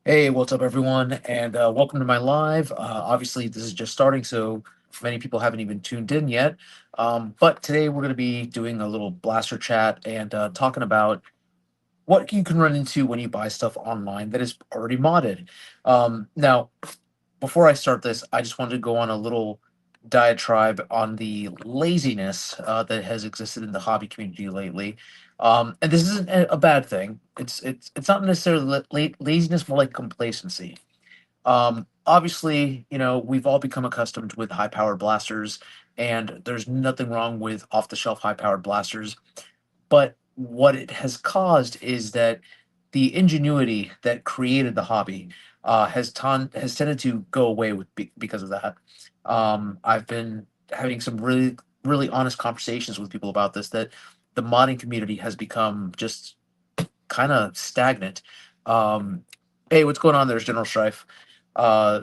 Hey, what's up, everyone, and welcome to my live. Obviously, this is just starting, so many people haven't even tuned in yet. But today we're going to be doing a little blaster chat and talking about what you can run into when you buy stuff online that is already modded. Now, before I start this, I just wanted to go on a little diatribe on the laziness that has existed in the hobby community lately. And this isn't a bad thing. It's not necessarily laziness, more like complacency. Obviously, we've all become accustomed with high-powered blasters, and there's nothing wrong with off-the-shelf high-powered blasters. But what it has caused is that the ingenuity that created the hobby has tended to go away because of that. I've been having some really honest conversations with people about this, that the modding community has become just kind of stagnant. Um, hey, what's going on? There's General Strife.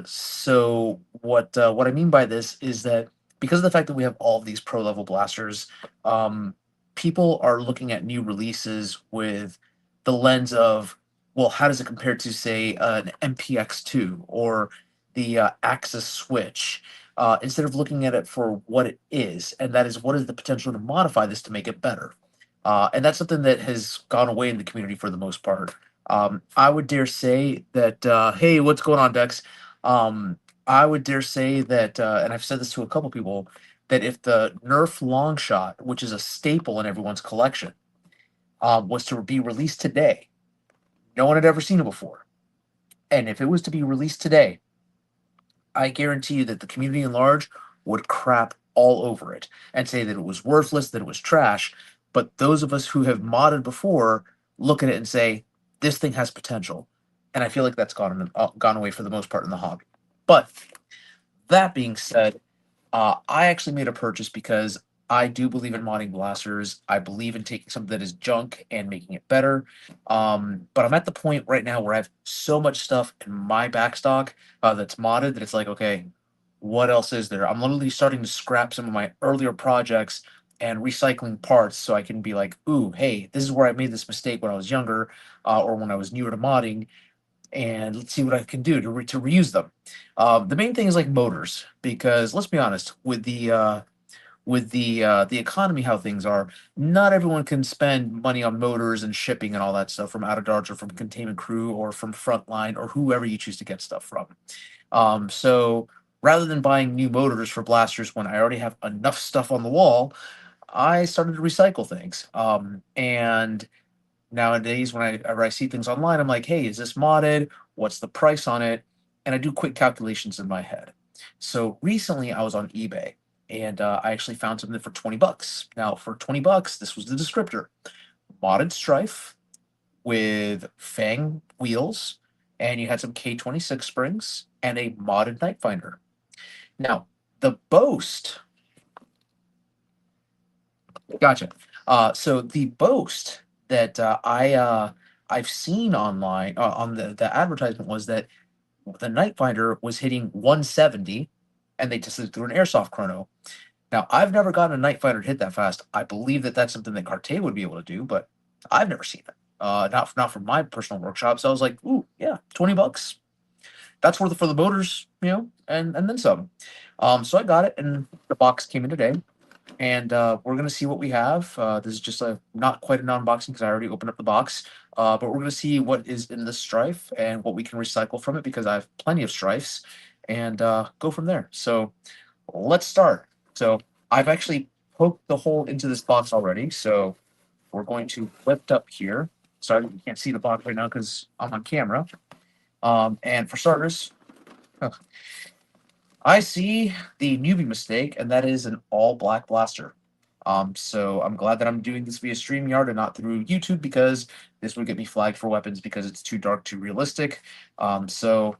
So what I mean by this is that because of the fact that we have all of these pro level blasters, um, people are looking at new releases with the lens of, well, how does it compare to, say, an MPX2 or the Axis Switch? Instead of looking at it for what it is, and that is, what is the potential to modify this to make it better? And that's something that has gone away in the community for the most part. I would dare say that, hey, what's going on, Dex? I would dare say that, and I've said this to a couple people, that if the Nerf Longshot, which is a staple in everyone's collection, was to be released today, no one had ever seen it before. And if it was to be released today, I guarantee you that the community in large would crap all over it and say that it was worthless, that it was trash. But those of us who have modded before look at it and say, this thing has potential. And I feel like that's gone away for the most part in the hobby. But that being said, I actually made a purchase because I do believe in modding blasters. I believe in taking something that is junk and making it better. But I'm at the point right now where I have so much stuff in my backstock that's modded that it's like, okay, what else is there? I'm literally starting to scrap some of my earlier projects and recycling parts so I can be like, ooh, hey, this is where I made this mistake when I was younger, or when I was newer to modding, and let's see what I can do to reuse them. The main thing is like motors, because let's be honest, with the economy, how things are, not everyone can spend money on motors and shipping and all that stuff from out of Dodge or from Containment Crew or from Frontline or whoever you choose to get stuff from. So rather than buying new motors for blasters when I already have enough stuff on the wall, I started to recycle things. And nowadays, whenever I see things online, I'm like, hey, is this modded? What's the price on it? And I do quick calculations in my head. So recently I was on eBay, and I actually found something for 20 bucks. Now, for 20 bucks, this was the descriptor: modded Strife with Fang wheels, and you had some K26 springs and a modded Night Finder. Now, the boast, gotcha. So the boast that I've seen online, on the advertisement, was that the Night Finder was hitting 170, and they tested it through an airsoft chrono. Now, I've never gotten a Night Finder to hit that fast. I believe that that's something that Carte would be able to do, but I've never seen it. Not from my personal workshop. So I was like, ooh, yeah, 20 bucks. That's worth it for the motors, and then some. So I got it, and the box came in today, and we're gonna see what we have. This is just a not quite an unboxing because I already opened up the box. But we're gonna see what is in the Strife and what we can recycle from it, because I have plenty of Strifes, and go from there. So let's start. So I've actually poked the hole into this box already. So we're going to lift up here. Sorry, you can't see the box right now because I'm on camera. And for starters, I see the newbie mistake, and that is an all black blaster. So I'm glad that I'm doing this via StreamYard and not through YouTube, because this would get me flagged for weapons because it's too dark, too realistic. So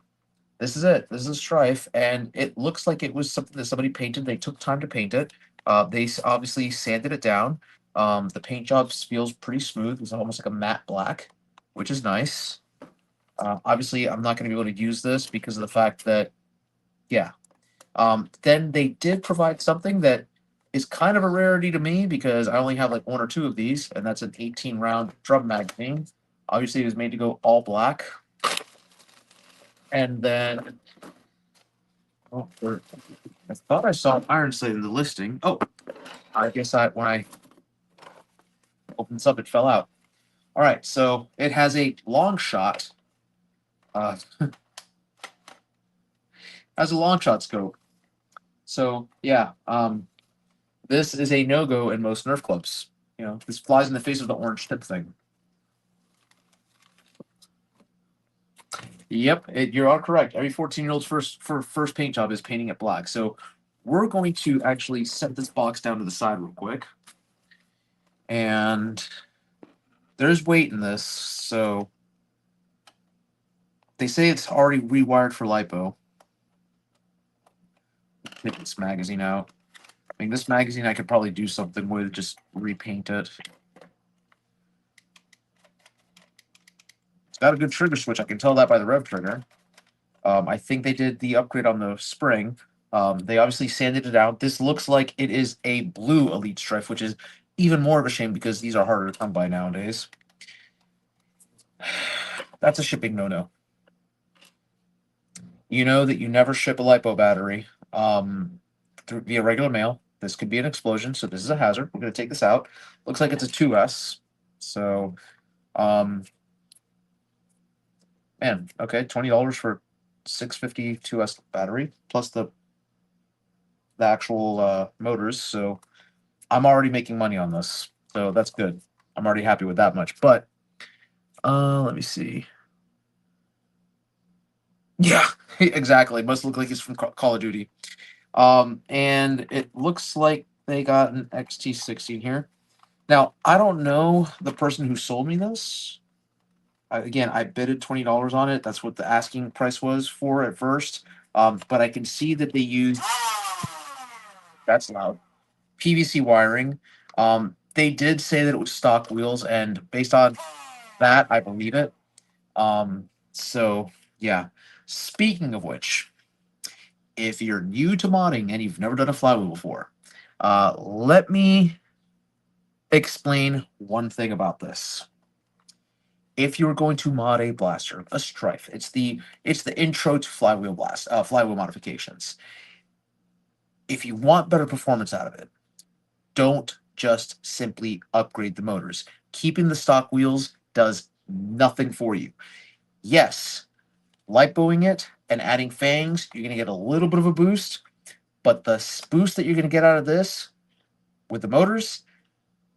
this is it. This is Strife, and it looks like it was something that somebody painted. They took time to paint it. Obviously sanded it down. The paint job feels pretty smooth. It's almost like a matte black, which is nice. Obviously, I'm not going to be able to use this because of the fact that, yeah, then they did provide something that is kind of a rarity to me, because I only have like one or two of these, and that's an 18 round drum magazine. Obviously, it was made to go all black. And then, oh, I thought I saw iron slate in the listing. Oh, I guess when I opened this up, it fell out. All right, so it has a long shot. Has a long shot scope. So yeah, this is a no go in most Nerf clubs. You know, this flies in the face of the orange tip thing. Yep, you are correct. Every 14-year-old's first paint job is painting it black. So we're going to actually set this box down to the side real quick. And there's weight in this, so they say it's already rewired for lipo. Take this magazine out. I mean, this magazine I could probably do something with, just repaint it. It's got a good trigger switch. I can tell that by the rev trigger. I think they did the upgrade on the spring. They obviously sanded it out. This looks like it is a blue Elite Strife, which is even more of a shame because these are harder to come by nowadays. That's a shipping no-no. You know that you never ship a LiPo battery via regular mail. This could be an explosion, so this is a hazard. We're going to take this out. Looks like it's a 2S. So, man, okay, $20 for 650 2S battery plus the actual motors. So I'm already making money on this. So that's good. I'm already happy with that much. But let me see. Yeah, exactly. Must look like he's from Call of Duty. And it looks like they got an XT16 here. Now, I don't know the person who sold me this. Again, I bidded $20 on it. That's what the asking price was for at first. But I can see that they used, that's loud, PVC wiring. They did say that it was stock wheels, and based on that, I believe it. So yeah. Speaking of which, if you're new to modding and you've never done a flywheel before, let me explain one thing about this. If you're going to mod a blaster, a Strife, it's the intro to flywheel flywheel modifications. If you want better performance out of it, don't just simply upgrade the motors. Keeping the stock wheels does nothing for you. Yes, lipoing it and adding fangs, you're going to get a little bit of a boost, but the boost that you're going to get out of this with the motors,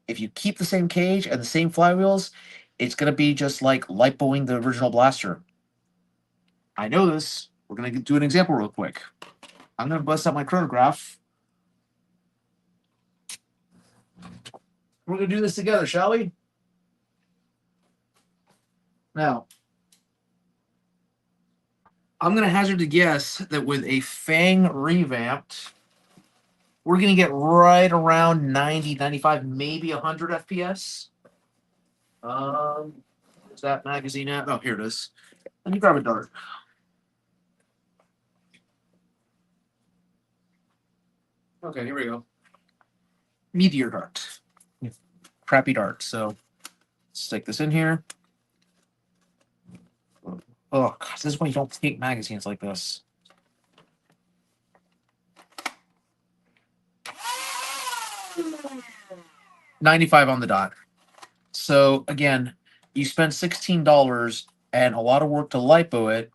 if you keep the same cage and the same flywheels, it's going to be just like lipoing the original blaster. I know this. We're going to do an example real quick. I'm going to bust out my chronograph. We're going to do this together, shall we? Now, I'm going to hazard to guess that with a Fang revamped, we're going to get right around 90, 95, maybe 100 FPS. Where's that magazine at? Oh, here it is. Let me grab a dart. Okay, here we go. Meteor dart. Crappy dart. So stick this in here. Oh, God, this is why you don't take magazines like this. $95 on the dot. So again, you spend $16 and a lot of work to lipo it,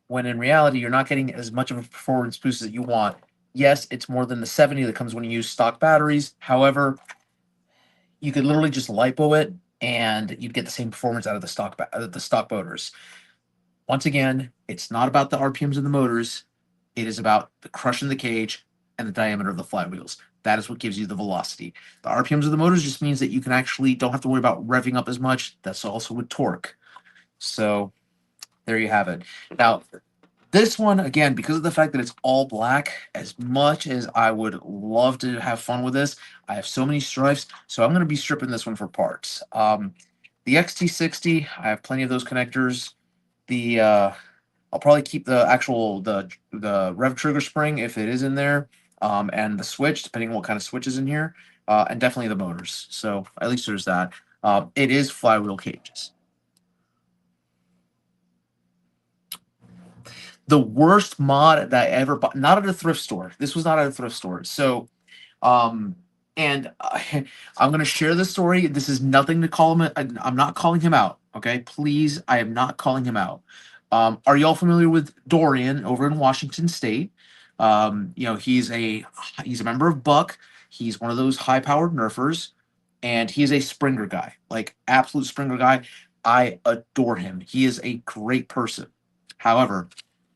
when in reality you're not getting as much of a performance boost that you want. Yes, it's more than the 70 that comes when you use stock batteries. However, you could literally just lipo it and you'd get the same performance out of the stock motors. Once again, it's not about the RPMs of the motors. It is about the crushing the cage and the diameter of the flywheels. That is what gives you the velocity. The RPMs of the motors just means that you can actually don't have to worry about revving up as much. That's also with torque. So there you have it. Now, this one, again, because of the fact that it's all black, as much as I would love to have fun with this, I have so many stripes, so I'm going to be stripping this one for parts. The XT60, I have plenty of those connectors. I'll probably keep the rev trigger spring if it is in there, and the switch, depending on what kind of switch is in here, and definitely the motors. So at least there's that. It is flywheel cages. The worst mod that I ever bought, not at a thrift store. This was not at a thrift store. So, um, and I'm gonna share this story. This is nothing to call him. I'm not calling him out. Okay, please. I am not calling him out. Are y'all familiar with Dorian over in Washington State? He's a member of Buck. He's one of those high-powered nerfers, and he is a Springer guy, like absolute Springer guy. I adore him. He is a great person. However,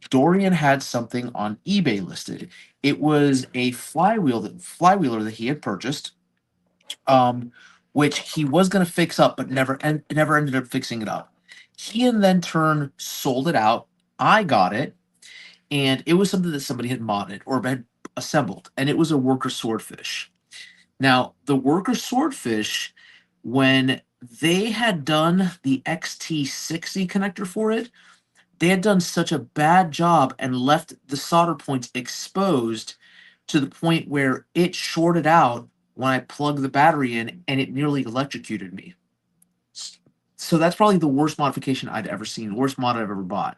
Dorian had something on eBay listed. It was a flywheeler that he had purchased, um, which he was going to fix up, but never ended up fixing it up. He in then turn sold it out. I got it, and it was something that somebody had modded or had assembled, and it was a worker swordfish. Now, the worker swordfish, when they had done the XT60 connector for it, they had done such a bad job and left the solder points exposed to the point where it shorted out when I plugged the battery in and it nearly electrocuted me. So that's probably the worst modification I'd ever seen, the worst mod I've ever bought.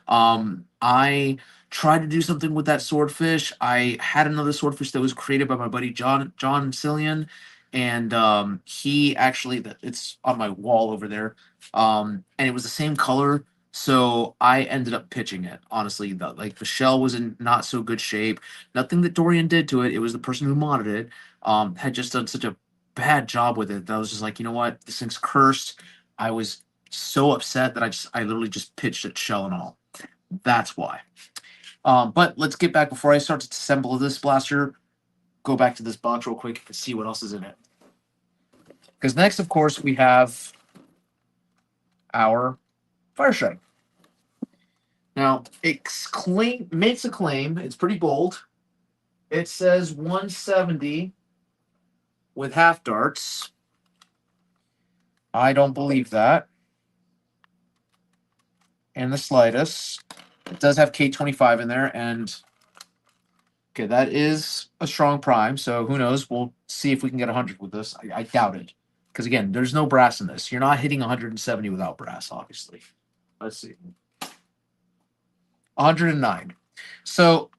I tried to do something with that swordfish. I had another swordfish that was created by my buddy John Cillian, and he actually it's on my wall over there. And it was the same color, so I ended up pitching it. Honestly, the shell was in not so good shape. Nothing that Dorian did to it. It was the person who modded it. Had just done such a bad job with it that I was just like, you know what, this thing's cursed. I was so upset that I literally just pitched it shell and all. That's why. But let's get back before I start to assemble this blaster. Go back to this box real quick and see what else is in it. Because next, of course, we have our Firestrike. Now, it makes a claim. It's pretty bold. It says 170 with half darts. I don't believe that. In the slightest. It does have K25 in there, and okay, that is a strong prime, so who knows? We'll see if we can get 100 with this. I doubt it. Because again, there's no brass in this. You're not hitting 170 without brass, obviously. Let's see. 109. So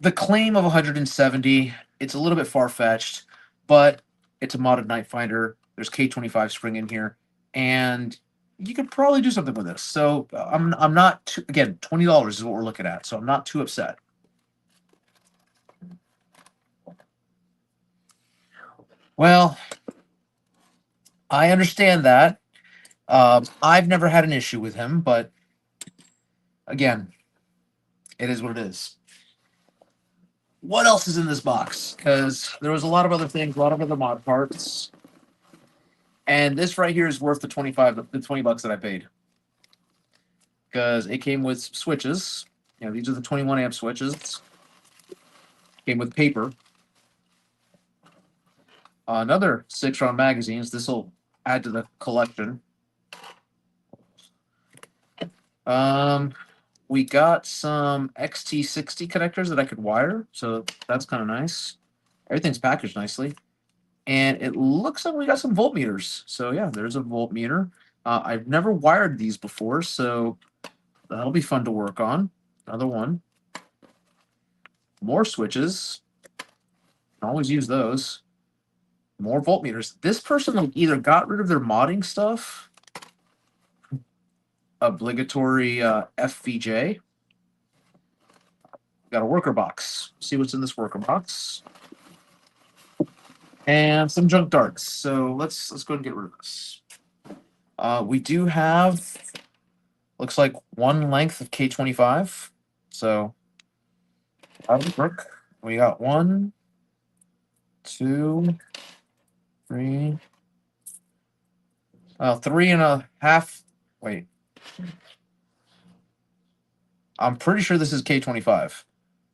the claim of 170, it's a little bit far-fetched, but it's a modded Night Finder. There's K25 spring in here, and you could probably do something with this. So I'm not too, again, $20 is what we're looking at, so I'm not too upset. Well, I understand that. I've never had an issue with him, but again, it is what it is. What else is in this box? Because there was a lot of other things, a lot of other mod parts. And this right here is worth the 20 bucks that I paid. Because it came with switches. You know, these are the 21 amp switches. Came with paper. Another 6-round magazines. This will add to the collection. We got some XT60 connectors that I could wire, so that's kind of nice. Everything's packaged nicely. And it looks like we got some voltmeters. So yeah, there's a voltmeter. I've never wired these before, so that'll be fun to work on. Another one. More switches. Can always use those. More voltmeters. This person either got rid of their modding stuff. Obligatory FVJ. Got a worker box. See what's in this worker box. And some junk darts. So let's go ahead and get rid of this. We do have, looks like one length of K25. So that would work. We got 1, 2, 3. 3.5. Wait. I'm pretty sure this is K25.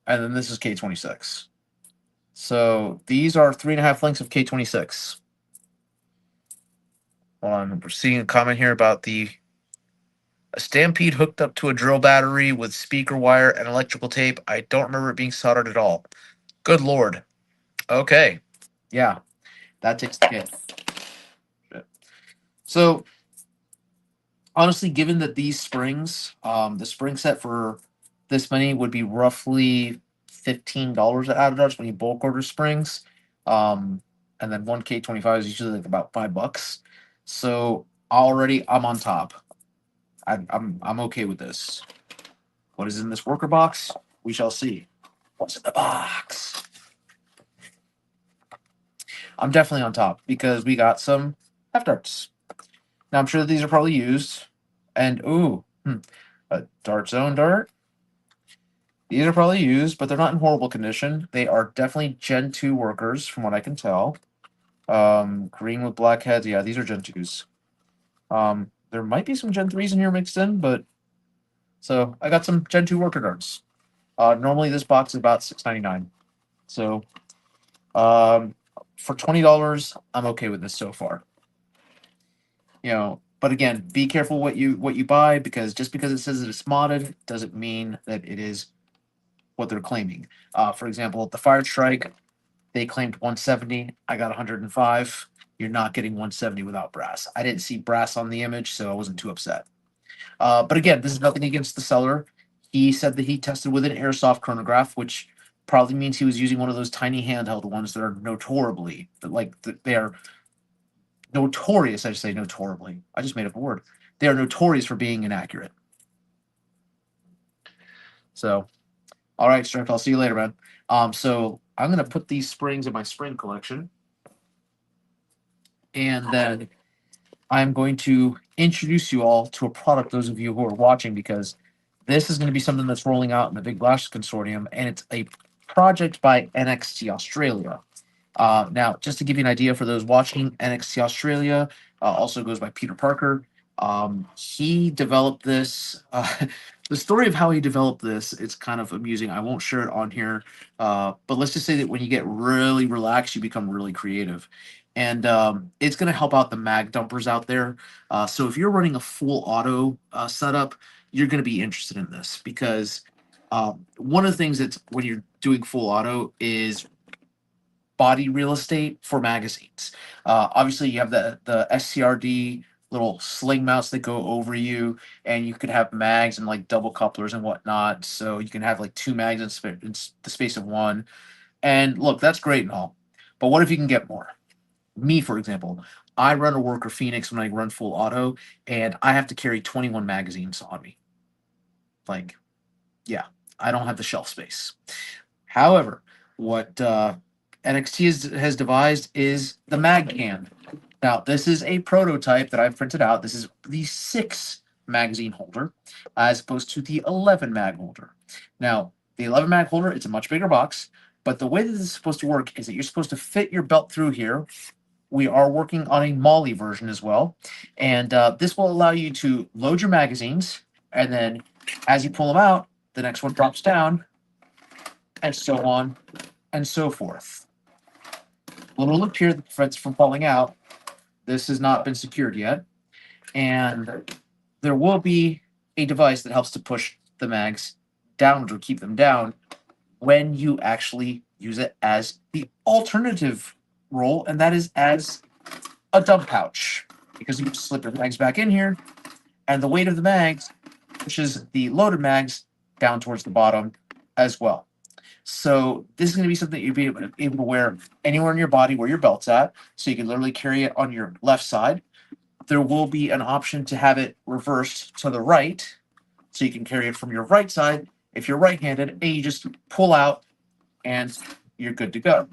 And then this is K26. So these are 3.5 lengths of K26. Hold on, we're seeing a comment here about a Stampede hooked up to a drill battery with speaker wire and electrical tape. I don't remember it being soldered at all. Good Lord. Okay. Yeah, that takes the cake. So, honestly, given that these springs, the spring set for this many would be roughly $15 at Adidas when you bulk order springs. Um, and then 1K25 is usually like about $5. So already I'm on top. I'm okay with this. What is in this worker box? We shall see. What's in the box? I'm definitely on top because we got some F darts. Now I'm sure that these are probably used. And a Dart Zone dart. These are probably used, but they're not in horrible condition. They are definitely Gen 2 workers, from what I can tell. Green with black heads. Yeah, these are Gen 2s. There might be some Gen 3s in here mixed in, but so I got some Gen 2 worker darts. Normally this box is about $6.99. So for $20, I'm okay with this so far. But again, be careful what you buy, because just because it says that it's modded doesn't mean that it is what they're claiming. For example, the Fire Strike, they claimed 170. I got 105. You're not getting 170 without brass. I didn't see brass on the image, so I wasn't too upset. But again, this is nothing against the seller. He said that he tested with an airsoft chronograph, which probably means he was using one of those tiny handheld ones that are they are notorious. I just say notoriously. I just made up a word. They are notorious for being inaccurate. So, all right, Strict. I'll see you later, man. So I'm gonna put these springs in my spring collection, and then I'm going to introduce you all to a product. Those of you who are watching, because this is going to be something that's rolling out in the Big Blast Consortium, and it's a project by NXT Australia. Now, just to give you an idea for those watching, NXT Australia also goes by Peter Parker. He developed this. The story of how he developed this, it's kind of amusing. I won't share it on here, but let's just say that when you get really relaxed, you become really creative. And it's going to help out the mag dumpers out there. So if you're running a full auto setup, you're going to be interested in this, because one of the things that's when you're doing full auto is body real estate for magazines. Obviously, you have the SCRD little sling mounts that go over you, and you could have mags and like double couplers and whatnot. So you can have like two mags in the space of one. And look, that's great and all, but what if you can get more? Me, for example, I run a Worker Phoenix when I run full auto, and I have to carry 21 magazines on me. Like, yeah, I don't have the shelf space. However, what NXT has devised is the mag can. Now, this is a prototype that I've printed out. This is the 6 magazine holder as opposed to the 11 mag holder. Now, the 11 mag holder, it's a much bigger box, but the way that this is supposed to work is that you're supposed to fit your belt through here. We are working on a Molly version as well, and this will allow you to load your magazines, and then as you pull them out, the next one drops down, and so on and so forth. Little lip here that prevents from falling out. This has not been secured yet, and there will be a device that helps to push the mags down or keep them down when you actually use it as the alternative role, and that is as a dump pouch, because you can slip your mags back in here, and the weight of the mags pushes the loaded mags down towards the bottom as well. So this is going to be something you'll be able to wear anywhere in your body where your belt's at. So you can literally carry it on your left side. There will be an option to have it reversed to the right, so you can carry it from your right side if you're right-handed, and you just pull out and you're good to go.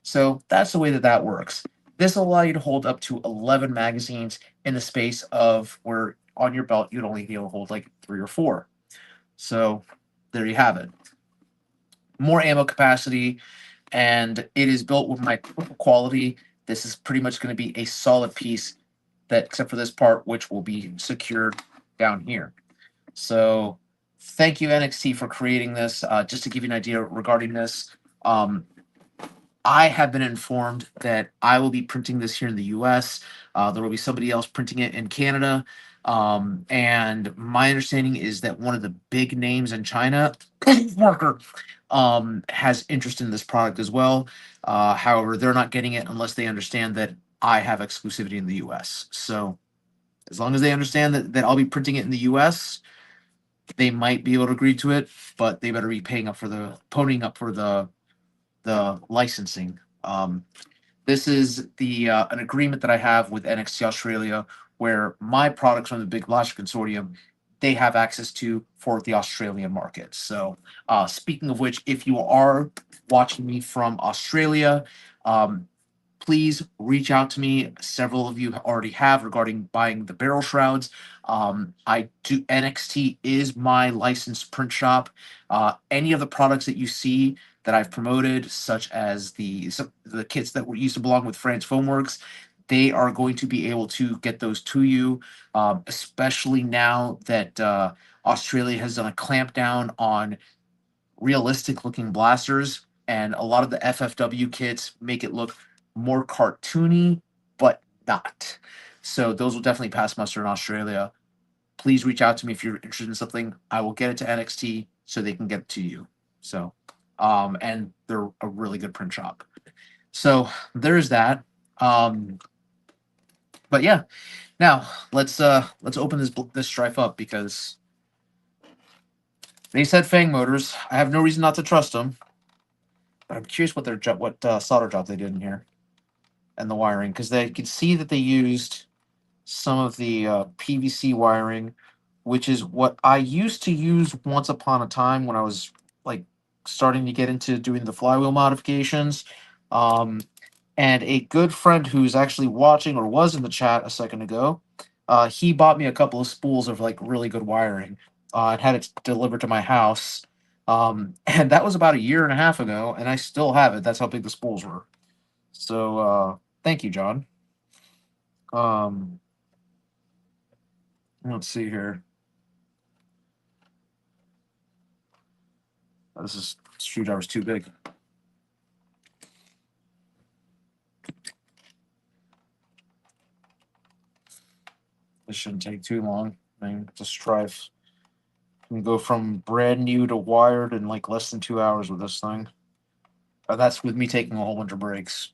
So that's the way that that works. This will allow you to hold up to 11 magazines in the space of where on your belt you'd only be able to hold like 3 or 4. So there you have it. More ammo capacity, and it is built with my quality. This is pretty much going to be a solid piece, that except for this part, which will be secured down here. So thank you, NXT, for creating this. Just to give you an idea regarding this, I have been informed that I will be printing this here in the US. There will be somebody else printing it in Canada. And my understanding is that one of the big names in China, Marker, has interest in this product as well. However, they're not getting it unless they understand that I have exclusivity in the US. So as long as they understand that I'll be printing it in the US, they might be able to agree to it, but they better be ponying up for the licensing. This is the an agreement that I have with NXT Australia, where my products from the Big Blaster Consortium they have access to for the Australian market. So, speaking of which, if you are watching me from Australia, um, please reach out to me. Several of you already have regarding buying the barrel shrouds. I do NXT is my licensed print shop. Any of the products that you see that I've promoted, such as the kits that were used to belong with France Foamworks, they are going to be able to get those to you, especially now that Australia has done a clampdown on realistic looking blasters, and a lot of the FFW kits make it look more cartoony, but not. So those will definitely pass muster in Australia. Please reach out to me if you're interested in something. I will get it to NXT so they can get it to you. So, and they're a really good print shop. So there's that. Um, but yeah, now let's open this strife up because they said Fang Motors. I have no reason not to trust them, but I'm curious what solder job they did in here and the wiring because they could see that they used some of the PVC wiring, which is what I used to use once upon a time when I was like starting to get into doing the flywheel modifications. Um, and a good friend who's actually watching or was in the chat a second ago, he bought me a couple of spools of like really good wiring and had it delivered to my house. And that was about a year and a half ago, and I still have it. That's how big the spools were. So thank you, John. Um, let's see here. This screwdriver's too big. This shouldn't take too long. I mean, just strive. You can go from brand new to wired in like less than 2 hours with this thing. That's with me taking a whole bunch of breaks.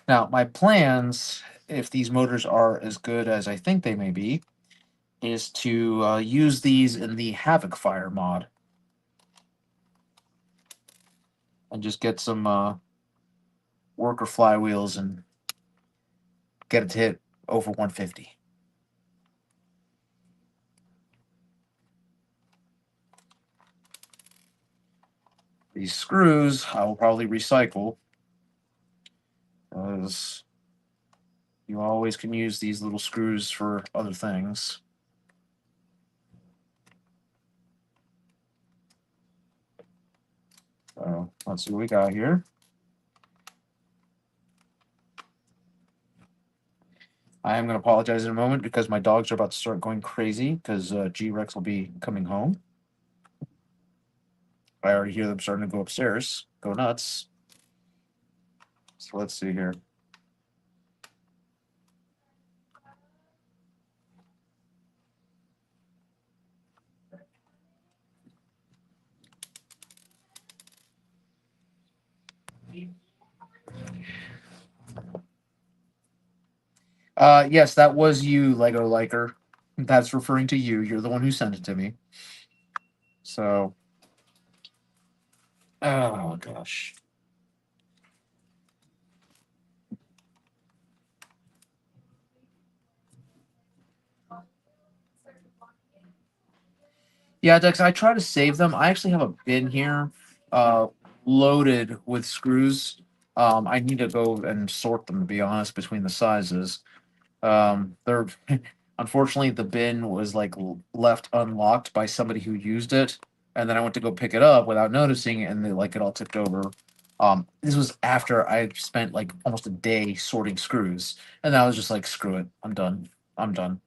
Now, my plans, if these motors are as good as I think they may be, is to use these in the Havoc Fire mod and just get some worker flywheels and get it to hit over 150. These screws I will probably recycle because you always can use these little screws for other things. So let's see what we got here. I am going to apologize in a moment because my dogs are about to start going crazy because G-Rex will be coming home. I already hear them starting to go upstairs, go nuts. So let's see here. Yes, that was you, Lego Liker. That's referring to you. You're the one who sent it to me. So, oh gosh. Yeah, Dex, I try to save them. I actually have a bin here, uh, loaded with screws. I need to go and sort them, to be honest, between the sizes. They're unfortunately the bin was like left unlocked by somebody who used it, and then I went to go pick it up without noticing, and it all tipped over. This was after I spent like almost a day sorting screws, and I was just like, screw it, I'm done. I'm done.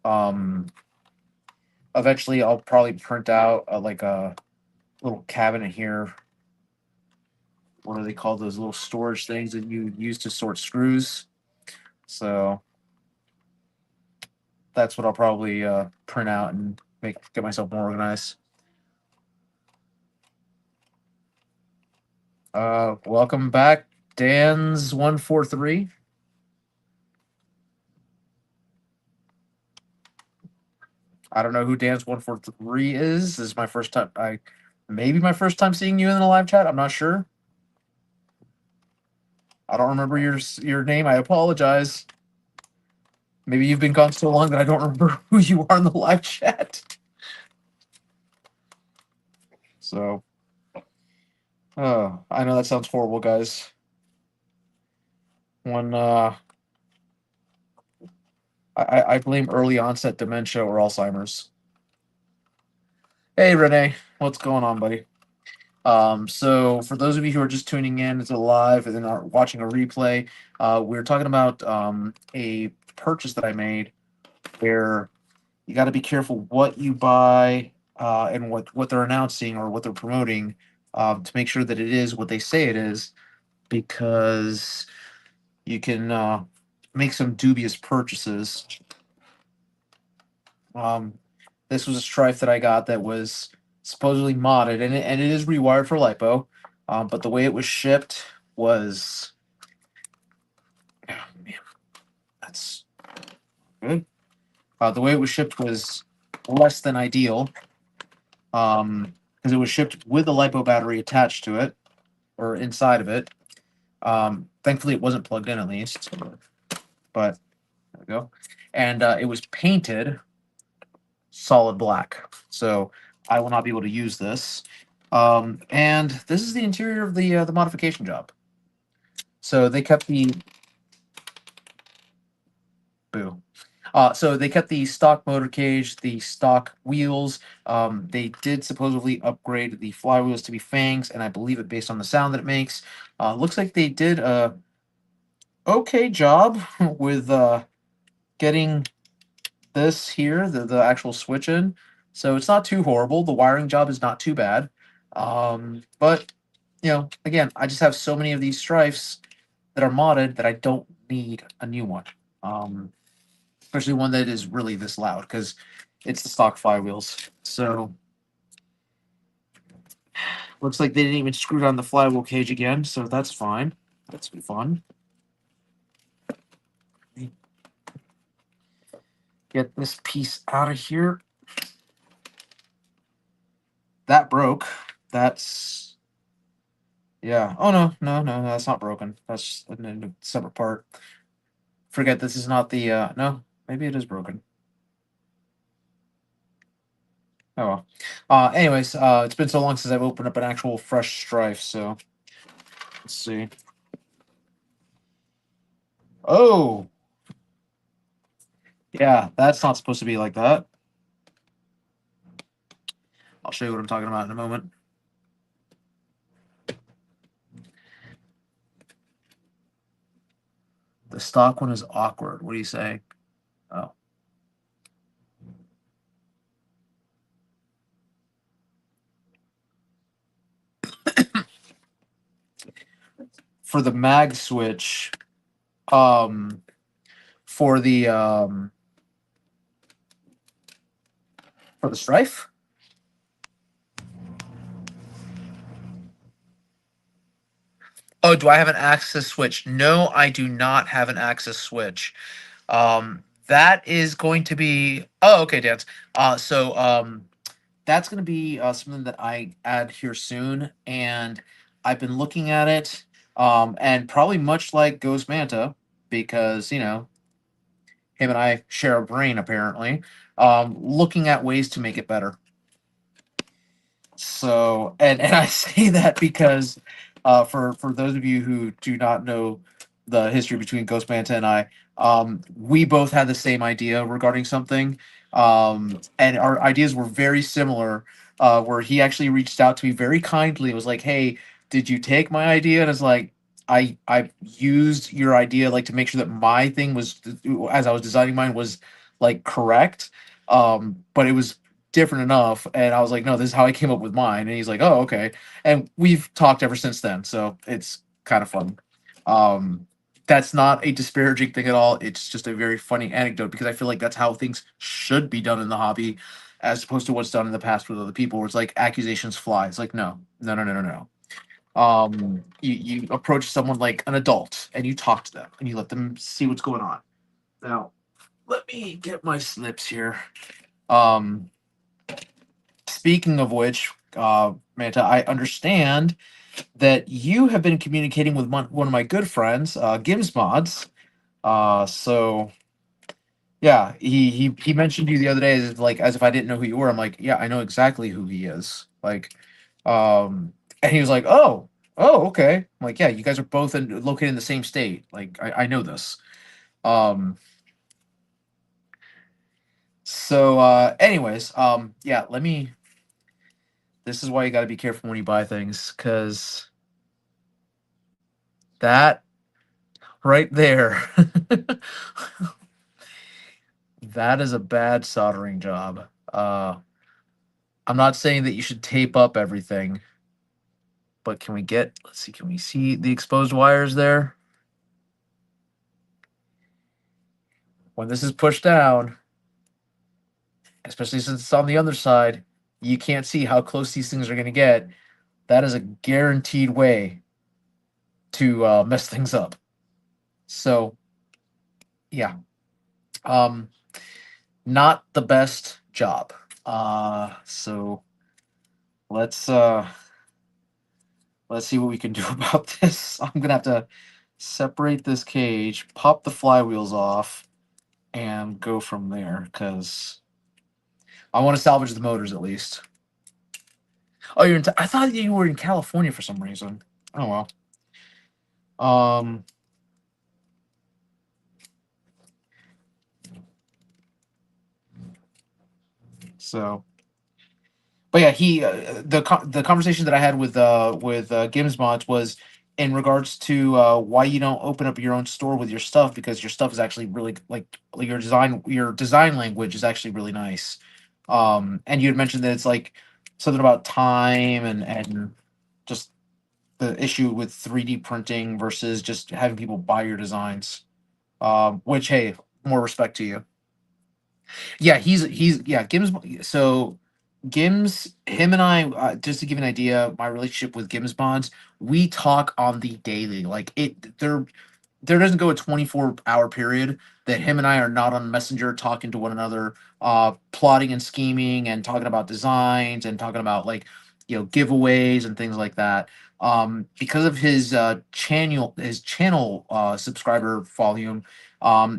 Um, Eventually, I'll probably print out like a little cabinet here. What are they called? Those little storage things that you use to sort screws. So that's what I'll probably print out and get myself more organized. Welcome back, Dan's 143. I don't know who Dan's 143 is. This is my first time. Maybe my first time seeing you in the live chat. I'm not sure. I don't remember your name. I apologize. Maybe you've been gone so long that I don't remember who you are in the live chat. So, I know that sounds horrible, guys. When I blame early onset dementia or Alzheimer's. Hey Renee, what's going on, buddy? So for those of you who are just tuning in, it's a live and then are watching a replay. We're talking about a purchase that I made where you got to be careful what you buy and what they're announcing or what they're promoting to make sure that it is what they say it is, because you can make some dubious purchases. This was a Strife that I got that was supposedly modded, and it is rewired for lipo, but the way it was shipped was, oh, man, that's good. The way it was shipped was less than ideal, because it was shipped with a lipo battery attached to it or inside of it. Thankfully, it wasn't plugged in at least, but there we go. And it was painted solid black, so I will not be able to use this. And this is the interior of the modification job. So they kept the boo. So they kept the stock motor cage, the stock wheels. They did supposedly upgrade the flywheels to be fangs, and I believe it based on the sound that it makes. Looks like they did a okay job with getting this here, the actual switch in. So it's not too horrible. The wiring job is not too bad. But again, I just have so many of these Strifes that are modded that I don't need a new one. Especially one that is really this loud, because it's the stock flywheels. So looks like they didn't even screw down the flywheel cage again, so that's fine. That's fun. Get this piece out of here. That broke. That's yeah. Oh no, that's not broken. That's a separate part. Forget this is not the no, maybe it is broken. Oh well. Anyways, it's been so long since I've opened up an actual fresh Strife, so let's see. Oh, yeah, that's not supposed to be like that. I'll show you what I'm talking about in a moment. The stock one is awkward. What do you say? Oh. For the mag switch, for the Strife. Oh, do I have an access switch? No, I do not have an access switch. That is going to be. Oh, okay, Dance. So that's going to be something that I add here soon, and I've been looking at it, and probably much like Ghost Manta, because him and I share a brain apparently. Looking at ways to make it better. So, and I say that because for those of you who do not know the history between Ghost Manta and I, we both had the same idea regarding something, and our ideas were very similar. Where he actually reached out to me very kindly, and was like, "Hey, did you take my idea?" And it's like, I used your idea like to make sure that my thing was, as I was designing mine, was like correct, but it was different enough, and I was like, no, this is how I came up with mine. And he's like, oh, okay. And we've talked ever since then, so it's kind of fun. That's not a disparaging thing at all. It's just a very funny anecdote, because I feel like that's how things should be done in the hobby, as opposed to what's done in the past with other people, where it's like accusations fly. It's like, no, no, no, no, no, no. You approach someone like an adult and you talk to them and you let them see what's going on. Now, let me get my slips here. Um, Speaking of which, Manta, I understand that you have been communicating with one of my good friends, Gims Mods. So yeah, he mentioned you the other day as if I didn't know who you were. I'm like, yeah, I know exactly who he is. And he was like, oh, okay. I'm like, yeah, you guys are both located in the same state. Like, I know this. Um, anyways, yeah, let me. This is why you got to be careful when you buy things, because that right there, that is a bad soldering job. I'm not saying that you should tape up everything, but let's see, can we see the exposed wires there? When this is pushed down, especially since it's on the other side, you can't see how close these things are going to get. That is a guaranteed way to mess things up. So, yeah, um, not the best job. So let's uh, let's see what we can do about this. I'm gonna have to separate this cage, pop the flywheels off, and go from there because I want to salvage the motors at least. Oh, I thought you were in California for some reason. Oh well. Um. So, but yeah, the conversation that I had with Gims Mods was in regards to why you don't open up your own store with your stuff, because your stuff is actually really like your design language is actually really nice. And you had mentioned that it's like something about time and just the issue with 3D printing versus just having people buy your designs. Which, hey, more respect to you. Yeah, he's yeah, Gims. So Gims, him and I, just to give you an idea, my relationship with Gims Bonds, we talk on the daily. Like there doesn't go a 24-hour period that him and I are not on Messenger talking to one another, plotting and scheming and talking about designs and talking about like giveaways and things like that. Because of his channel subscriber volume,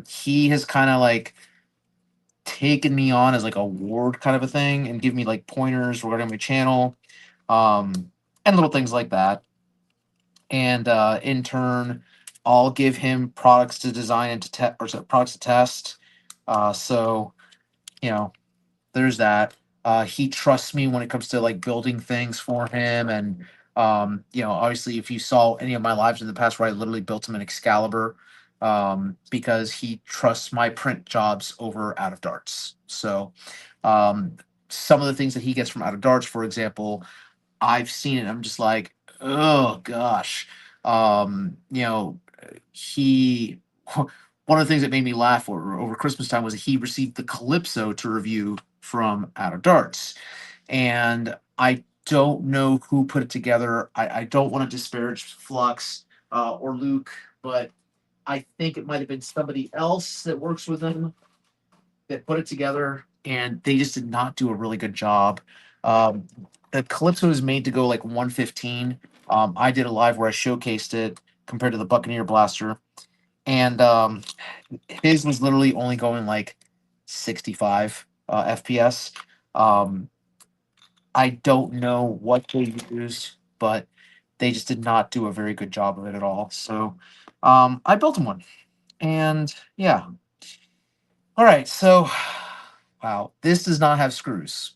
he has kind of like taken me on as like a ward kind of a thing and give me like pointers regarding my channel, and little things like that. And in turn, I'll give him products to design and to test, or products to test. So you know, there's that. He trusts me when it comes to like building things for him, and obviously, if you saw any of my lives in the past, where I literally built him an Excalibur, because he trusts my print jobs over Out of Darts. So, um, some of the things that he gets from Out of Darts, for example, I've seen it. I'm just like, oh gosh. He one of the things that made me laugh over Christmas time was he received the Calypso to review from Out of Darts, and I don't know who put it together. I don't want to disparage Flux or Luke, but I think it might have been somebody else that works with him that put it together, and they just did not do a really good job. Um, the Calypso is made to go like 115. I did a live where I showcased it compared to the Buccaneer Blaster, and his was literally only going like 65 FPS. Um, I don't know what they used, but they just did not do a very good job of it at all. So I built him one, and yeah. All right, so wow, this does not have screws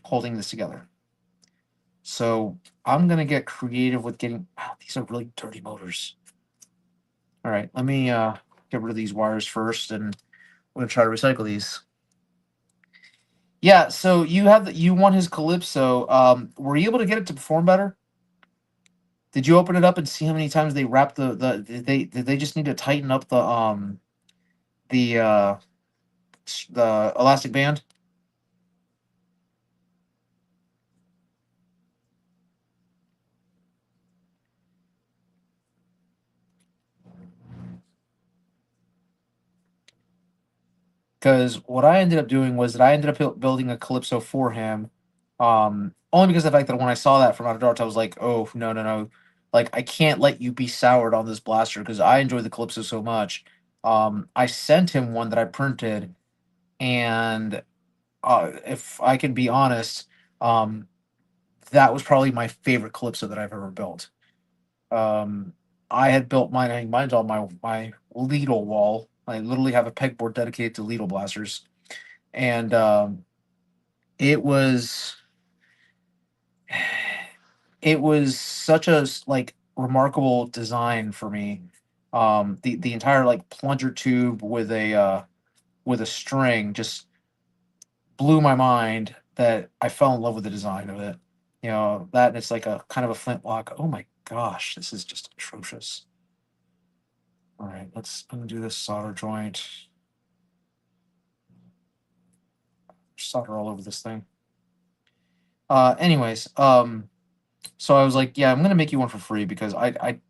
holding this together. So I'm gonna get creative with getting. Wow, these are really dirty motors. All right, let me get rid of these wires first, and I'm gonna try to recycle these. Yeah, so you want his Calypso. Were you able to get it to perform better? Did you open it up and see how many times they wrap did they just need to tighten up the uh the elastic band? Because what I ended up doing was that I ended up building a Calypso for him. Only because of the fact that when I saw that from Out of Darts, I was like, oh, no, no, no. Like, I can't let you be soured on this blaster because I enjoy the Calypso so much. I sent him one that I printed, and if I can be honest, um, that was probably my favorite Calypso that I've ever built. Um, I had built mine. I think mine's on my Lidl wall. I literally have a pegboard dedicated to Lidl blasters, and it was it was such a like remarkable design for me. The entire like plunger tube with a string just blew my mind that I fell in love with the design of it. You know, that and it's like a kind of a flintlock. Oh my gosh, this is just atrocious. All right, let's undo this solder joint. Solder all over this thing. Anyways, so I was like, yeah, I'm gonna make you one for free because I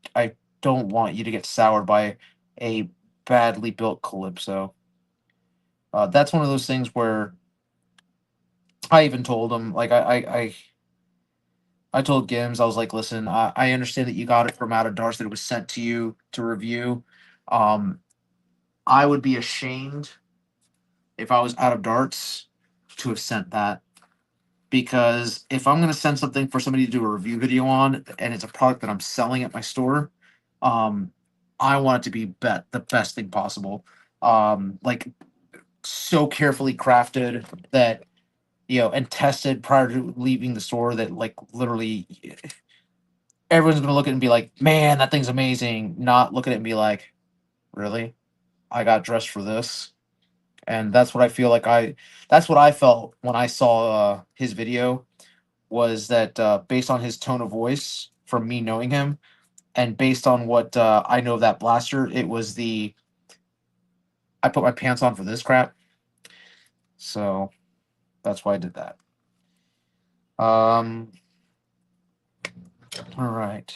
don't want you to get soured by a badly built Calypso. That's one of those things where I even told him, like, I told Gims, I was like, listen, I understand that you got it from Out of Darts, that it was sent to you to review. Um, I would be ashamed if I was Out of Darts to have sent that, because if I'm going to send something for somebody to do a review video on and it's a product that I'm selling at my store, um, I want it to be the best thing possible. Like so carefully crafted that, you know, and tested prior to leaving the store that like literally everyone's gonna look at it and be like, "Man, that thing's amazing." Not look at it and be like, "Really? I got dressed for this." And that's what I feel like that's what I felt when I saw his video, was that based on his tone of voice, from me knowing him, and based on what I know of that blaster, it was the I put my pants on for this crap. So that's why I did that. Um, all right.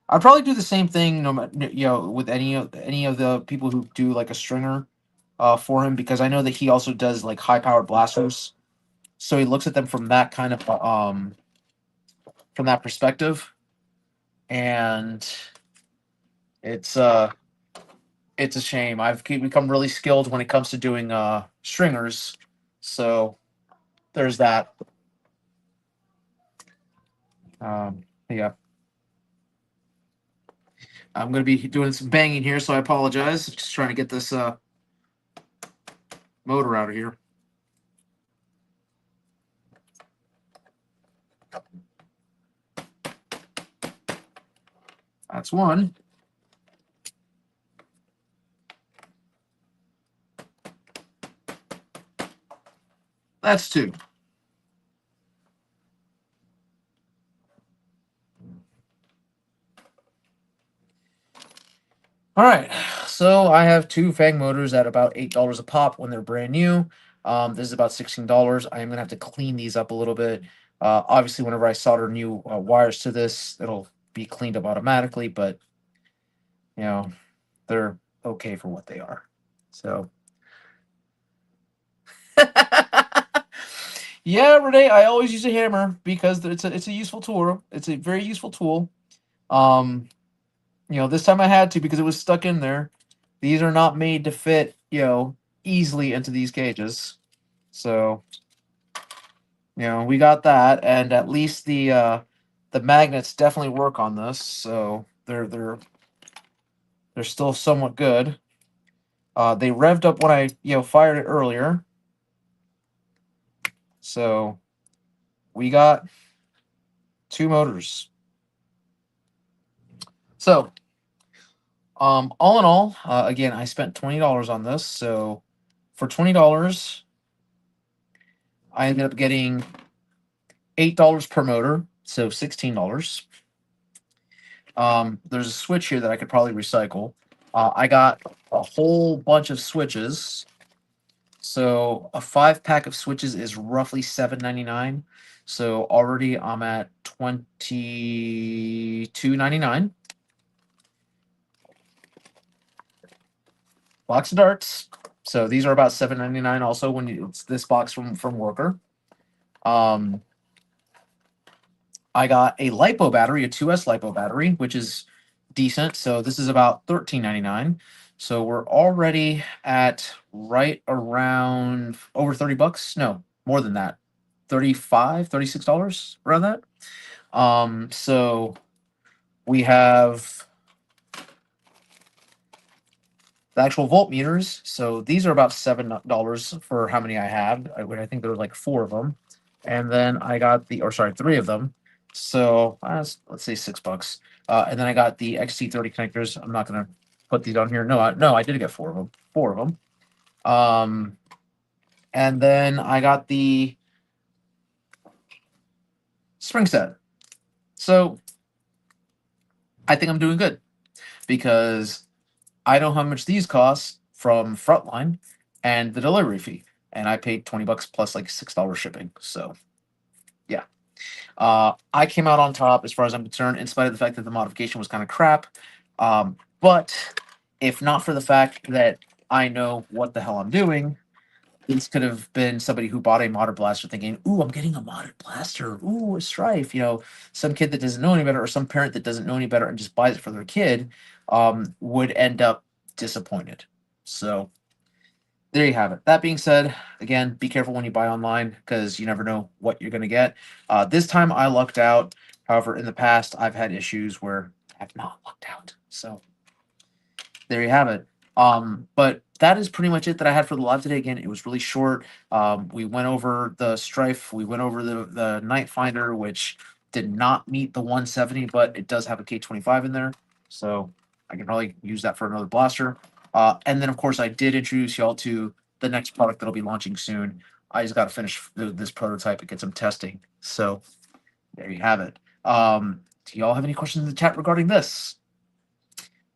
I'd probably do the same thing, no matter, you know, with any of the people who do like a stringer, for him, because I know that he also does like high powered blasters. So he looks at them from that perspective, and it's uh it's a shame. Become really skilled when it comes to doing stringers. So there's that. Yeah, I'm gonna be doing some banging here, so I apologize. Just trying to get this motor out of here. That's one. That's two. All right, so I have two Fang motors at about $8 a pop when they're brand new. This is about $16. I am gonna have to clean these up a little bit. Obviously, whenever I solder new wires to this, it'll be cleaned up automatically, but you know, they're okay for what they are. So, yeah, Renee, I always use a hammer because it's a useful tool. It's a very useful tool. Um, this time I had to because it was stuck in there. These are not made to fit, easily into these cages. So, we got that, and at least the magnets definitely work on this. So they're still somewhat good. They revved up when I fired it earlier. So we got two motors. So all in all, again, I spent $20 on this. So for $20, I ended up getting $8 per motor, so $16. There's a switch here that I could probably recycle. I got a whole bunch of switches. So a 5-pack of switches is roughly $7.99. So already I'm at $22.99. Box of darts. So these are about $7.99 also when it's this box from Worker. Um, I got a LiPo battery, a 2S LiPo battery, which is decent. So this is about $13.99. So we're already at right around over 30 bucks. No, more than that. 35, $36 around that. So we have the actual voltmeters. So these are about $7 for how many I have. I think there were like four of them. And then I got the, or sorry, three of them. So let's say $6. And then I got the XT30 connectors. I'm not gonna put these on here. No, I did get four of them. Four of them. And then I got the spring set. So I think I'm doing good because I know how much these cost from Frontline and the delivery fee, and I paid 20 bucks plus like $6 shipping. So yeah, I came out on top as far as I'm concerned, in spite of the fact that the modification was kind of crap. But if not for the fact that I know what the hell I'm doing, this could have been somebody who bought a modded blaster thinking, "Ooh, I'm getting a modded blaster. Ooh, a Strife." You know, some kid that doesn't know any better, or some parent that doesn't know any better and just buys it for their kid, would end up disappointed. So there you have it. That being said, again, be careful when you buy online because you never know what you're going to get. This time I lucked out. However, in the past, I've had issues where I've not lucked out. So there you have it. But that is pretty much it that I had for the live today. Again, it was really short. We went over the Strife, we went over the Night Finder, which did not meet the 170, but it does have a K25 in there, so I can probably use that for another blaster. And then of course I did introduce y'all to the next product that'll be launching soon. I just got to finish this prototype and get some testing. So there you have it. Do y'all have any questions in the chat regarding this?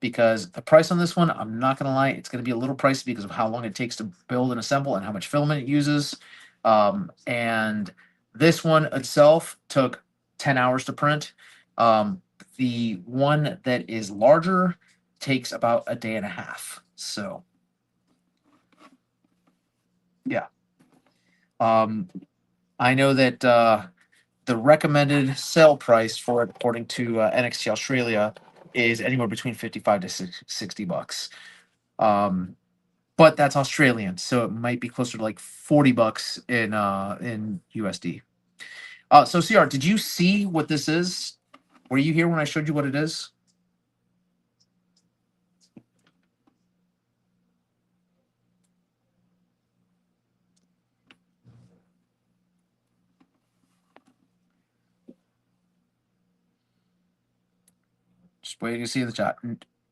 Because the price on this one, I'm not going to lie, it's going to be a little pricey because of how long it takes to build and assemble and how much filament it uses. And this one itself took 10 hours to print. The one that is larger takes about a day and a half. So, yeah. I know that the recommended sale price for it, according to NXT Australia, is anywhere between 55 to 60 bucks. But that's Australian, so it might be closer to like 40 bucks in USD. So CR, did you see what this is? Were you here when I showed you what it is? Just waiting to see in the chat.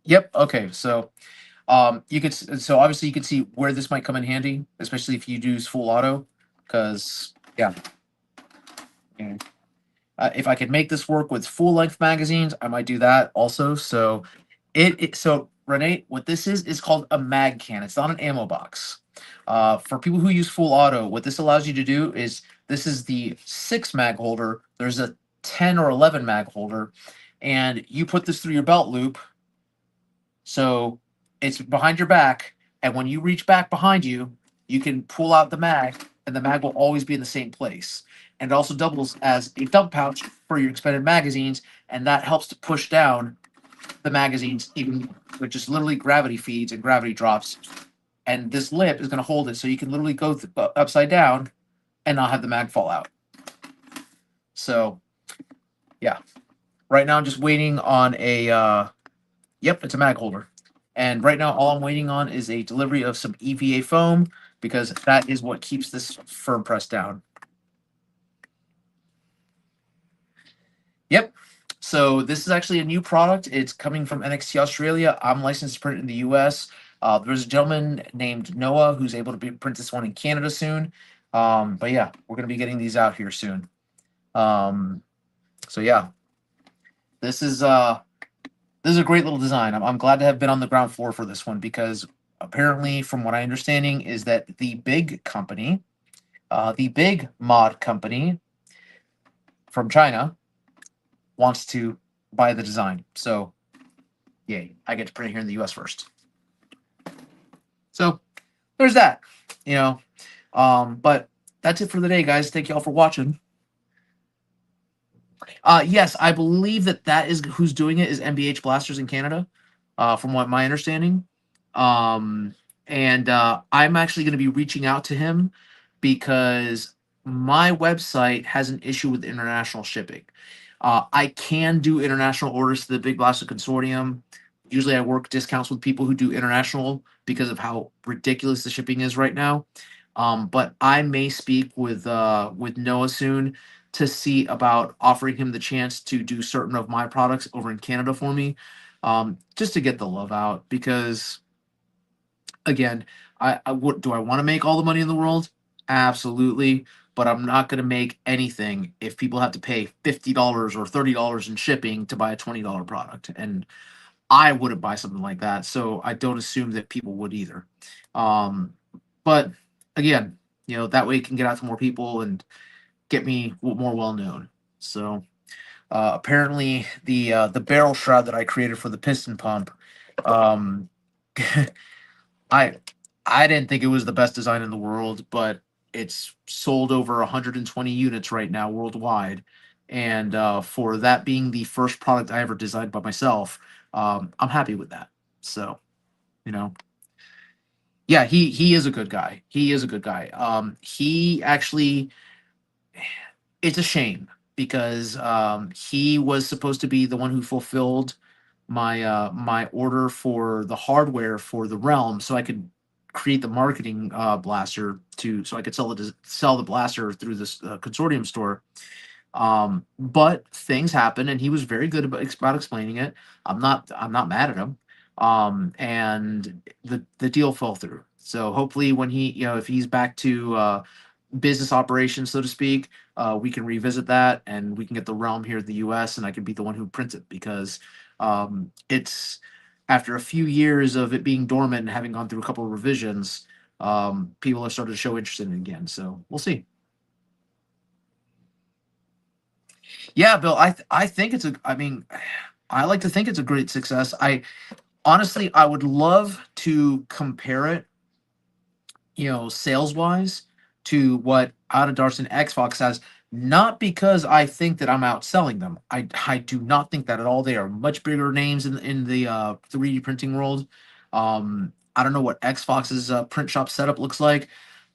Yep. Okay. So you could so obviously you can see where this might come in handy, especially if you use full auto, because yeah. If I could make this work with full length magazines, I might do that also. So so Renee, what this is called a mag can. It's not an ammo box. For people who use full auto, what this allows you to do is this is the 6 mag holder. There's a 10 or 11 mag holder, and you put this through your belt loop. So it's behind your back, and when you reach back behind you, you can pull out the mag, and the mag will always be in the same place. And it also doubles as a dump pouch for your expanded magazines, and that helps to push down the magazines even with just literally gravity feeds and gravity drops. And this lip is going to hold it, so you can literally go upside down and not have the mag fall out. So, yeah. Right now, I'm just waiting on a. Yep, it's a mag holder. And right now, all I'm waiting on is a delivery of some EVA foam because that is what keeps this firm press down. Yep. So this is actually a new product. It's coming from NXT Australia. I'm licensed to print in the US. There's a gentleman named Noah who's able to print this one in Canada soon. But yeah, we're going to be getting these out here soon. So yeah, this is a great little design. I'm glad to have been on the ground floor for this one because apparently, from what I'm understanding, is that the big company, the big mod company from China, wants to buy the design. So, yay! I get to print it here in the U.S. first. So, there's that. You know, but that's it for the day, guys. Thank you all for watching. Yes, I believe that is who's doing it is MBH Blasters in Canada, from what my understanding. Um, and I'm actually going to be reaching out to him because my website has an issue with international shipping. I can do international orders to the Big Blaster Consortium. Usually, I work discounts with people who do international because of how ridiculous the shipping is right now. But I may speak with Noah soon to see about offering him the chance to do certain of my products over in Canada for me, just to get the love out. Because again, I what do I want to make all the money in the world? Absolutely, but I'm not going to make anything if people have to pay $50 or $30 in shipping to buy a $20 product, and I wouldn't buy something like that. So I don't assume that people would either. Um, but again, that way it can get out to more people and get me more well known. So apparently the barrel shroud that I created for the piston pump, um, I I didn't think it was the best design in the world, but it's sold over 120 units right now worldwide, and for that being the first product I ever designed by myself, I'm happy with that. So you know, yeah, he is a good guy. He is a good guy. He actually it's a shame because he was supposed to be the one who fulfilled my order for the hardware for the Realm, so I could create the marketing blaster to so I could sell the blaster through this consortium store. But things happen, and he was very good about explaining it. I'm not mad at him. And the deal fell through. So hopefully, when if he's back to business operations, so to speak, we can revisit that and we can get the realm here in the US and I can be the one who prints it because it's after a few years of it being dormant and having gone through a couple of revisions, people have started to show interest in it again. So we'll see. Yeah, Bill, I think I mean, I like to think it's a great success. I honestly, I would love to compare it, sales wise to what Out of Darts and Xbox has, not because I think that I'm outselling them. I do not think that at all. They are much bigger names in the 3D printing world. I don't know what Xbox's print shop setup looks like,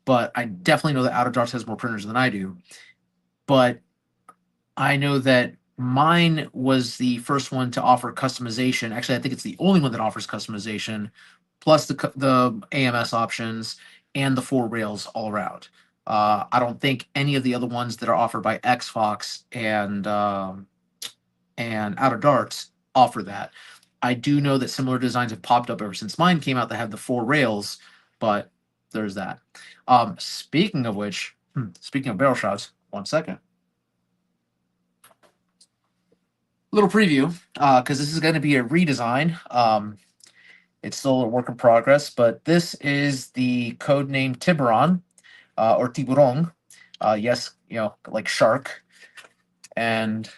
but I definitely know that Out of Darts has more printers than I do. But I know that mine was the first one to offer customization. Actually, I think it's the only one that offers customization, plus the AMS options and the four rails all around. I don't think any of the other ones that are offered by Xbox and Outer Darts offer that. I do know that similar designs have popped up ever since mine came out that have the four rails, but there's that. Speaking of which, speaking of barrel shrouds, 1 second. Little preview, because this is going to be a redesign. It's still a work in progress, but this is the code name Tiburon, or Tiburon. Yes, like shark, and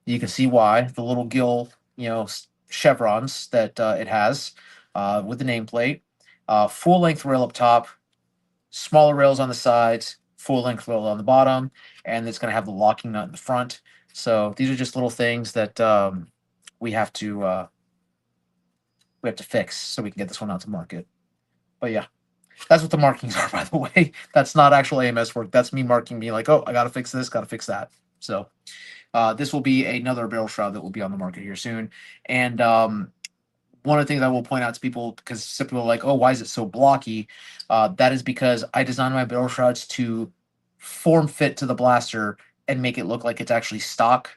you can see why the little gill, chevrons that it has with the nameplate. Full length rail up top, smaller rails on the sides, full length rail on the bottom, and it's going to have the locking nut in the front. So these are just little things that we have to fix so we can get this one out to market. But yeah, that's what the markings are, by the way. That's not actual AMS work. That's me marking me like, oh, I got to fix this, got to fix that. So this will be another barrel shroud that will be on the market here soon. And one of the things I will point out to people, because some people are like, oh, why is it so blocky? That is because I designed my barrel shrouds to form fit to the blaster and make it look like it's actually stock,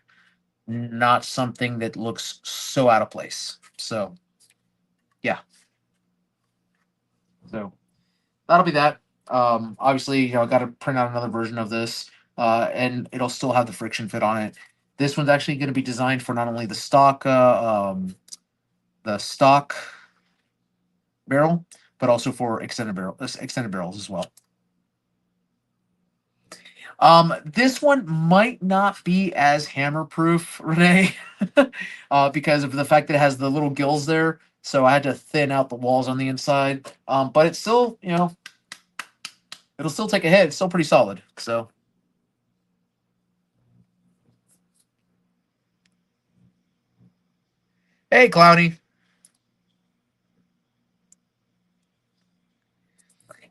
not something that looks so out of place. So, yeah. So that'll be that. Obviously, I got to print out another version of this, and it'll still have the friction fit on it. This one's actually going to be designed for not only the stock barrel, but also for extended barrels as well. This one might not be as hammer proof, Renee, because of the fact that it has the little gills there. so I had to thin out the walls on the inside. But it's still, it'll still take a hit. It's still pretty solid. So, hey, Clowny.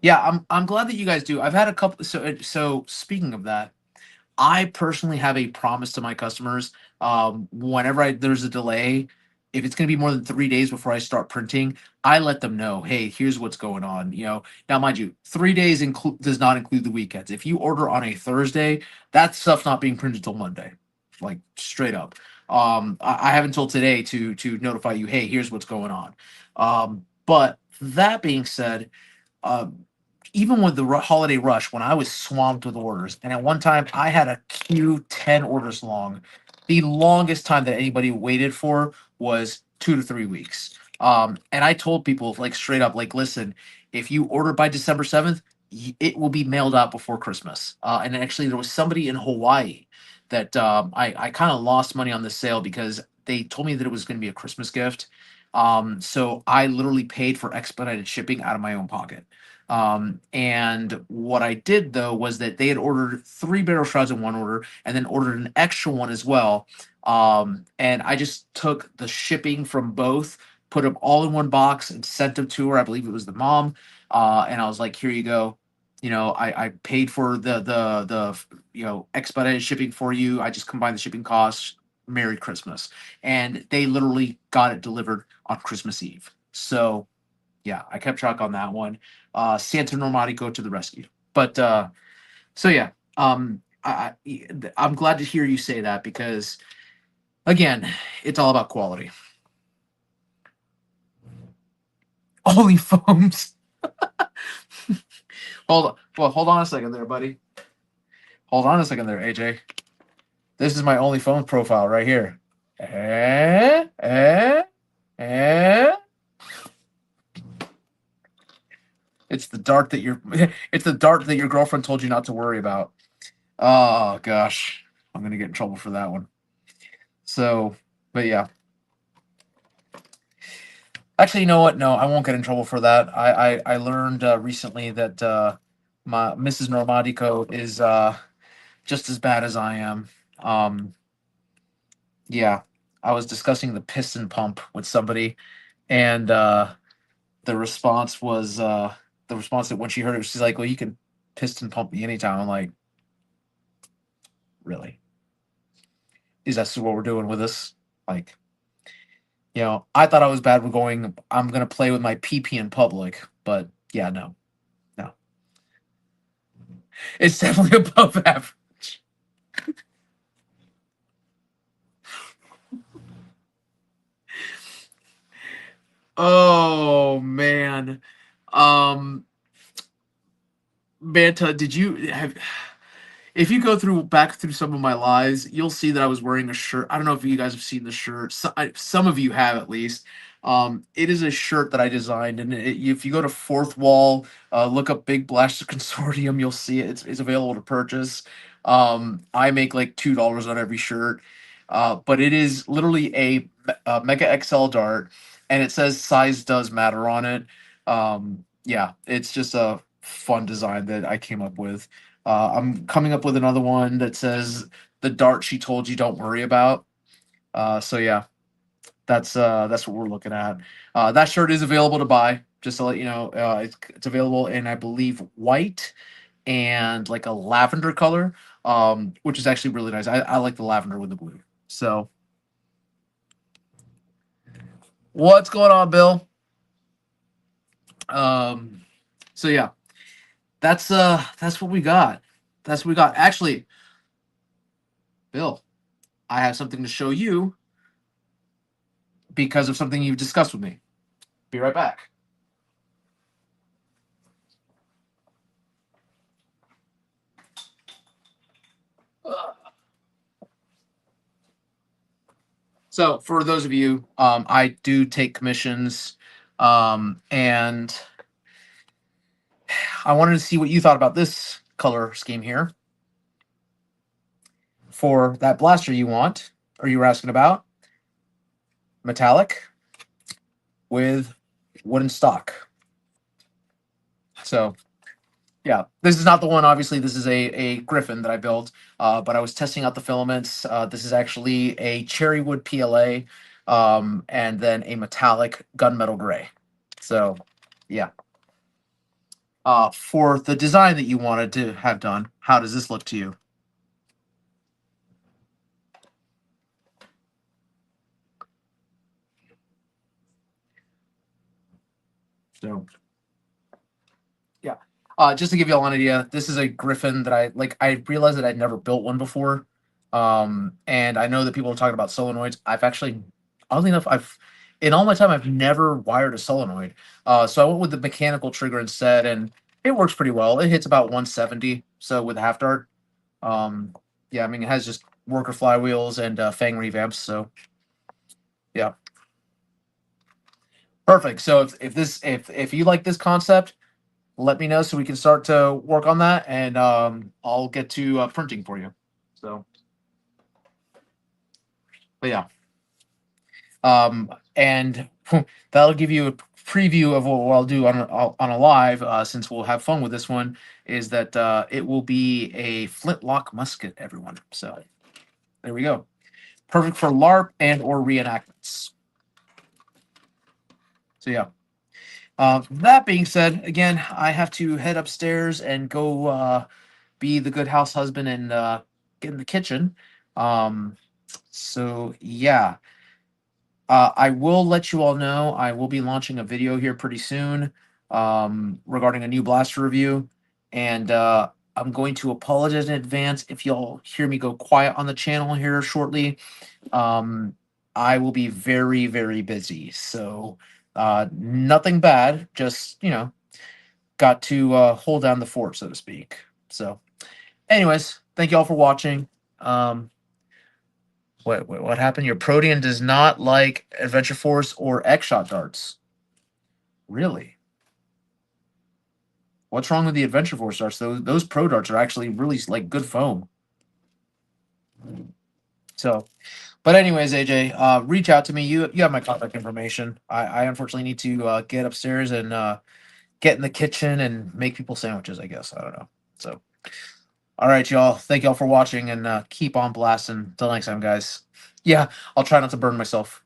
Yeah, I'm glad that you guys do. I've had a couple. So speaking of that, I personally have a promise to my customers. Whenever there's a delay, if it's going to be more than 3 days before I start printing, I let them know, hey, here's what's going on. Now mind you, 3 days does not include the weekends. If you order on a Thursday, that stuff's not being printed till Monday, like straight up. I have until today to notify you, hey, here's what's going on. But that being said, uh, even with the holiday rush, when I was swamped with orders, and at one time I had a queue 10 orders long, the longest time that anybody waited for was 2 to 3 weeks. And I told people like straight up, like, listen, if you order by December 7th, it will be mailed out before Christmas. And actually, there was somebody in Hawaii that I kind of lost money on the sale because they told me that it was going to be a Christmas gift. So I literally paid for expedited shipping out of my own pocket. And what I did though was that they had ordered 3 barrel shrouds in one order and then ordered an extra one as well. And I just took the shipping from both, put them all in one box and sent them to her. I believe it was the mom. And I was like, here you go. I paid for the expedited shipping for you. I just combined the shipping costs. Merry Christmas. And they literally got it delivered on Christmas Eve. So yeah, I kept track on that one. Santa Normatico to the rescue. But so yeah, I'm glad to hear you say that because again, it's all about quality. Holy foams! Hold on a second there, buddy. Hold on a second there, AJ. This is my only phone profile right here. Eh, eh, eh. It's the dart that your it's the dart that your girlfriend told you not to worry about. Oh gosh, I'm gonna get in trouble for that one. So, but yeah. Actually, you know what? No, I won't get in trouble for that. I learned recently that my Mrs. Normatico is just as bad as I am. Um, yeah, I was discussing the piston pump with somebody, and the response was the response that when she heard it, she's like, "Well, you can piston pump me anytime." I'm like, "Really? Is that what we're doing with this?" Like, I thought I was bad with going. I'm gonna play with my PP in public, but yeah, no, no, it's definitely above average. Oh man, um, Manta, did you have? If you go back through some of my lives, you'll see that I was wearing a shirt. I don't know if you guys have seen the shirt. Some of you have at least. It is a shirt that I designed, and if you go to Fourth Wall, look up Big Blaster Consortium, you'll see it. It's available to purchase. I make like $2 on every shirt, but it is literally a Mega XL dart, and it says size does matter on it. Yeah, it's just a fun design that I came up with. I'm coming up with another one that says the dart she told you don't worry about. So yeah, that's what we're looking at. That shirt is available to buy. Just to let you know, it's available in I believe white and like a lavender color, which is actually really nice. I like the lavender with the blue. So what's going on, Bill? Um, so yeah, that's what we got. That's what we got. Actually, Bill, I have something to show you because of something you've discussed with me. Be right back. So, for those of you, I do take commissions, and I wanted to see what you thought about this color scheme here for that blaster you want, or you were asking about metallic with wooden stock. So yeah, this is not the one. Obviously, this is a Griffin that I built, but I was testing out the filaments. This is actually a cherry wood PLA, and then a metallic gunmetal gray. So yeah. For the design that you wanted to have done, how does this look to you? So yeah. Just to give you all an idea, this is a Griffin that I like. I realized that I'd never built one before, and I know that people are talking about solenoids. I've actually, oddly enough, I've in all my time I've never wired a solenoid. So I went with the mechanical trigger instead, and it works pretty well. It hits about 170. So with half dart, um, yeah, I mean it has just worker flywheels and Fang revamps. So yeah, perfect. So if you like this concept, let me know so we can start to work on that, and I'll get to printing for you. So, but yeah, and that'll give you a preview of what I'll do on a live. Since we'll have fun with this one, is that it will be a flintlock musket, everyone. So there we go. Perfect for LARP and or reenactments. So yeah. That being said, again, I have to head upstairs and go be the good house husband and get in the kitchen. Um, so yeah, I will let you all know I will be launching a video here pretty soon regarding a new blaster review, and I'm going to apologize in advance if y'all hear me go quiet on the channel here shortly. Um, I will be very, very busy, so nothing bad, just got to hold down the fort, so to speak. So, anyways, thank you all for watching. Um, what happened? Your Protean does not like Adventure Force or X Shot darts. Really? What's wrong with the Adventure Force darts? Those Pro darts are actually really like good foam. So, but anyways, AJ, reach out to me. You have my contact information. I unfortunately need to get upstairs and get in the kitchen and make people sandwiches. I guess I don't know. So, all right, y'all. Thank y'all for watching and keep on blasting. Till next time, guys. Yeah, I'll try not to burn myself.